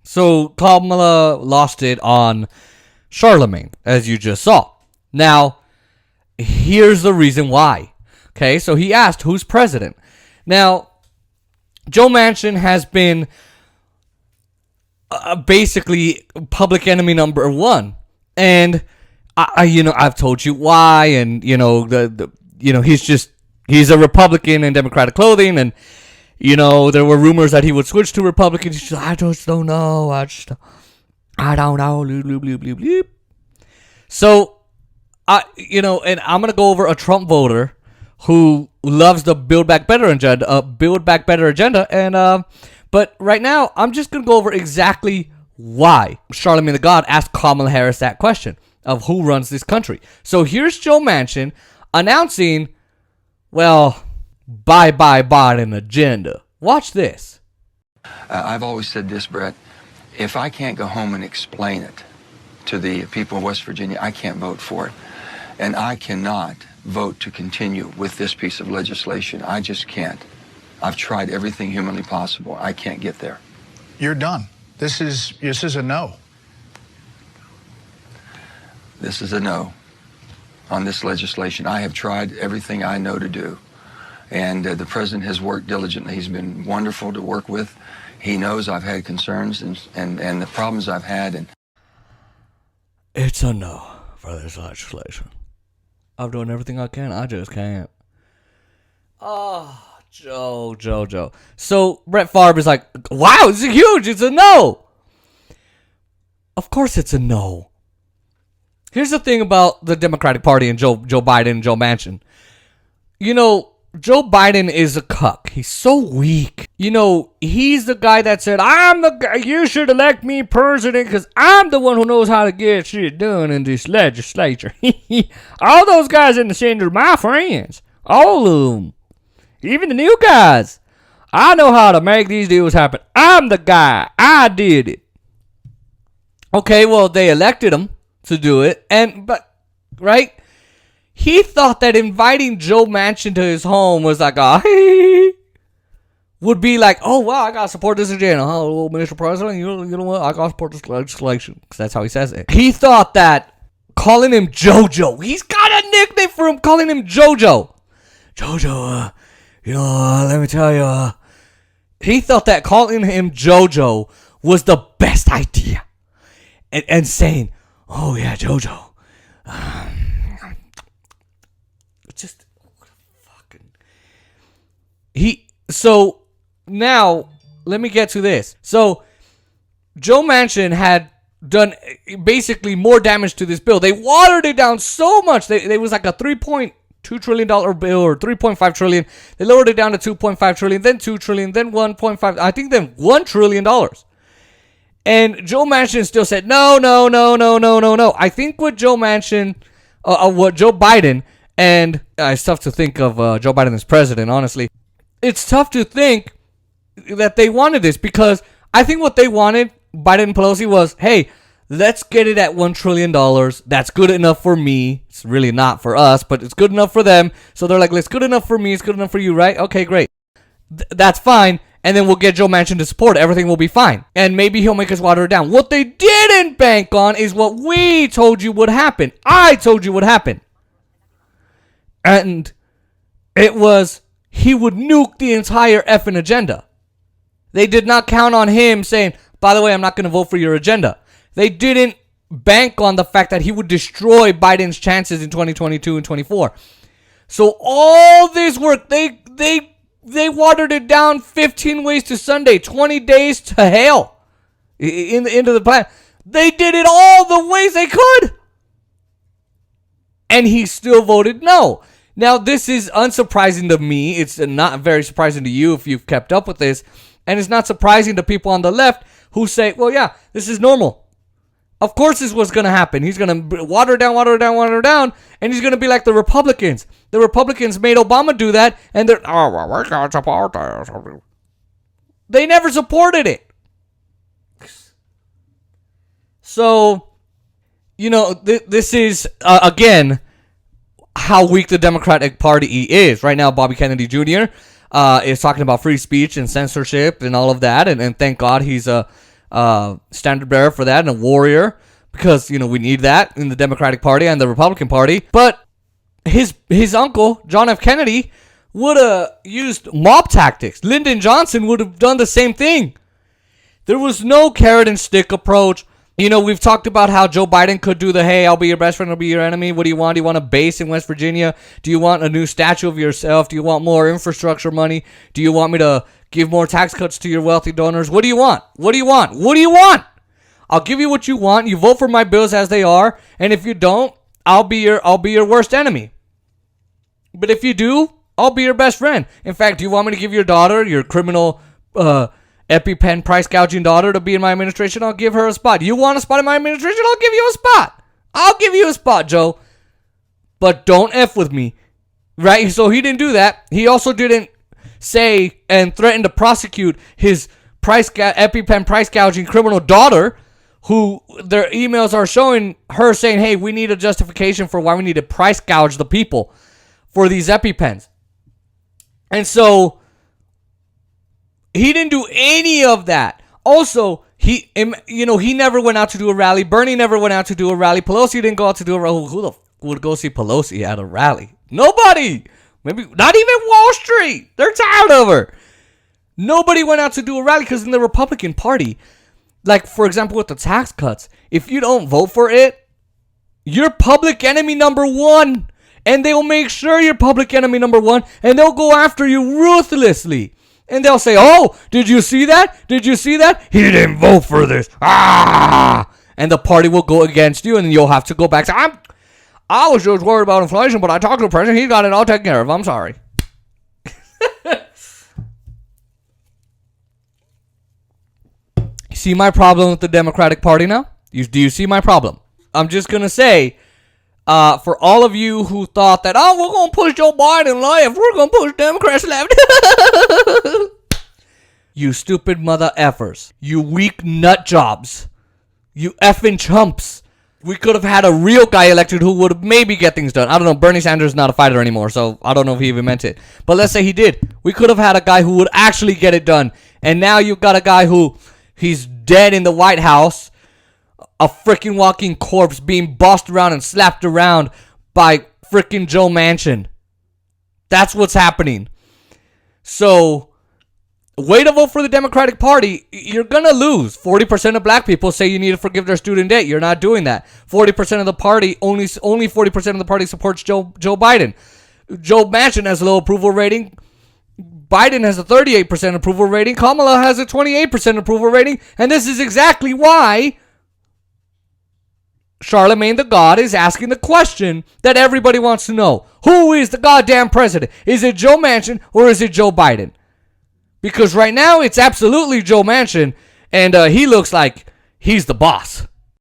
So Kamala lost it on Charlemagne, as you just saw. Now, here's the reason why. Okay, so he asked, who's president? Now, Joe Manchin has been basically public enemy number one. And, I've told you why. And, he's a Republican in Democratic clothing. And, there were rumors that he would switch to Republican. He's just, I just don't know. I don't know. Bloop, bloop, bloop, bloop, bloop. So, and I'm going to go over a Trump voter who loves the Build Back Better agenda. And, but right now, I'm just going to go over exactly why Charlemagne the God asked Kamala Harris that question of who runs this country. So here's Joe Manchin announcing, well, bye-bye Biden agenda. Watch this. I've always said this, Brett. If I can't go home and explain it to the people of West Virginia, I can't vote for it. And I cannot vote to continue with this piece of legislation. I just can't. I've tried everything humanly possible. I can't get there. You're done. This is a no. This is a no on this legislation. I have tried everything I know to do. And the president has worked diligently. He's been wonderful to work with. He knows I've had concerns and the problems I've had. And it's a no for this legislation. I'm doing everything I can. I just can't. Oh, Joe. So Brett Favre is like, wow, it's huge. It's a no. Of course it's a no. Here's the thing about the Democratic Party and Joe Biden and Joe Manchin. Joe Biden is a cuck. He's so weak. He's the guy that said, I'm the guy, you should elect me president because I'm the one who knows how to get shit done in this legislature. All those guys in the Senate are my friends. All of them. Even the new guys. I know how to make these deals happen. I'm the guy. I did it. Okay, well, they elected him to do it. Right? He thought that inviting Joe Manchin to his home was like would be like, oh, wow, I got to support this agenda. Oh, Mr. President, you know what? I got to support this legislation. Because that's how he says it. He thought that calling him JoJo. He's got a nickname for him, calling him JoJo. JoJo, let me tell you. He thought that calling him JoJo was the best idea. And saying, oh, yeah, JoJo. Just fucking so now let me get to this. So Joe Manchin had done basically more damage to this bill. They watered it down so much. They was like a $3.2 trillion bill or $3.5 trillion. They lowered it down to $2.5 trillion, then $2 trillion, then $1.5. I think then $1 trillion. And Joe Manchin still said no. I think what Joe Manchin, what Joe Biden. And it's tough to think of Joe Biden as president, honestly. It's tough to think that they wanted this because I think what they wanted, Biden and Pelosi, was, hey, let's get it at $1 trillion. That's good enough for me. It's really not for us, but it's good enough for them. So they're like, it's good enough for me. It's good enough for you, right? Okay, great. That's fine. And then we'll get Joe Manchin to support it. Everything will be fine. And maybe he'll make us water it down. What they didn't bank on is what we told you would happen. I told you would happen. And it was, he would nuke the entire effing agenda. They did not count on him saying, by the way, I'm not going to vote for your agenda. They didn't bank on the fact that he would destroy Biden's chances in 2022 and 24. So all this work, they watered it down 15 ways to Sunday, 20 days to hell into the plan. They did it all the ways they could. And he still voted no. Now, this is unsurprising to me. It's not very surprising to you if you've kept up with this. And it's not surprising to people on the left who say, well, yeah, this is normal. Of course this was going to happen. He's going to water it down. And he's going to be like the Republicans. The Republicans made Obama do that. And they're, oh, well, we're going to support this. They never supported it. So, this is, again, how weak the Democratic Party is. Right now, Bobby Kennedy Jr. Is talking about free speech and censorship and all of that. And thank God he's standard bearer for that and a warrior, because, you know, we need that in the Democratic Party and the Republican Party. But his uncle, John F. Kennedy, would have used mob tactics. Lyndon Johnson would have done the same thing. There was no carrot and stick approach. You know, we've talked about how Joe Biden could do the, hey, I'll be your best friend, I'll be your enemy. What do you want? Do you want a base in West Virginia? Do you want a new statue of yourself? Do you want more infrastructure money? Do you want me to give more tax cuts to your wealthy donors? What do you want? What do you want? What do you want? I'll give you what you want. You vote for my bills as they are. And if you don't, I'll be your worst enemy. But if you do, I'll be your best friend. In fact, do you want me to give your daughter, your criminal, EpiPen price gouging daughter, to be in my administration? I'll give her a spot. You want a spot in my administration? I'll give you a spot. I'll give you a spot, Joe. But don't F with me. Right? So he didn't do that. He also didn't say and threaten to prosecute his EpiPen price gouging criminal daughter, who their emails are showing her saying, hey, we need a justification for why we need to price gouge the people for these EpiPens. And so he didn't do any of that. Also, he never went out to do a rally. Bernie never went out to do a rally. Pelosi didn't go out to do a rally. Who the f would go see Pelosi at a rally? Nobody. Maybe not even Wall Street. They're tired of her. Nobody went out to do a rally because in the Republican Party, like, for example, with the tax cuts, if you don't vote for it, you're public enemy number one. And they'll make sure you're public enemy number one. And they'll go after you ruthlessly. And they'll say, oh, did you see that? Did you see that? He didn't vote for this. Ah! And the party will go against you. And you'll have to go back to, I was just worried about inflation, but I talked to the president. He got it all taken care of. I'm sorry. See my problem with the Democratic Party now? Do you see my problem? I'm just going to say, for all of you who thought that, oh, we're going to push Joe Biden left, we're going to push Democrats left. You stupid mother effers. You weak nut jobs. You effing chumps. We could have had a real guy elected who would maybe get things done. I don't know. Bernie Sanders is not a fighter anymore, so I don't know if he even meant it. But let's say he did. We could have had a guy who would actually get it done. And now you've got a guy who, he's dead in the White House. A freaking walking corpse being bossed around and slapped around by freaking Joe Manchin. That's what's happening. So, way to vote for the Democratic Party. You're going to lose. 40% of black people say you need to forgive their student debt. You're not doing that. 40% of the party, only 40% of the party supports Joe Biden. Joe Manchin has a low approval rating. Biden has a 38% approval rating. Kamala has a 28% approval rating. And this is exactly why Charlemagne the God is asking the question that everybody wants to know. Who is the goddamn president? Is it Joe Manchin or is it Joe Biden? Because right now it's absolutely Joe Manchin, and he looks like he's the boss.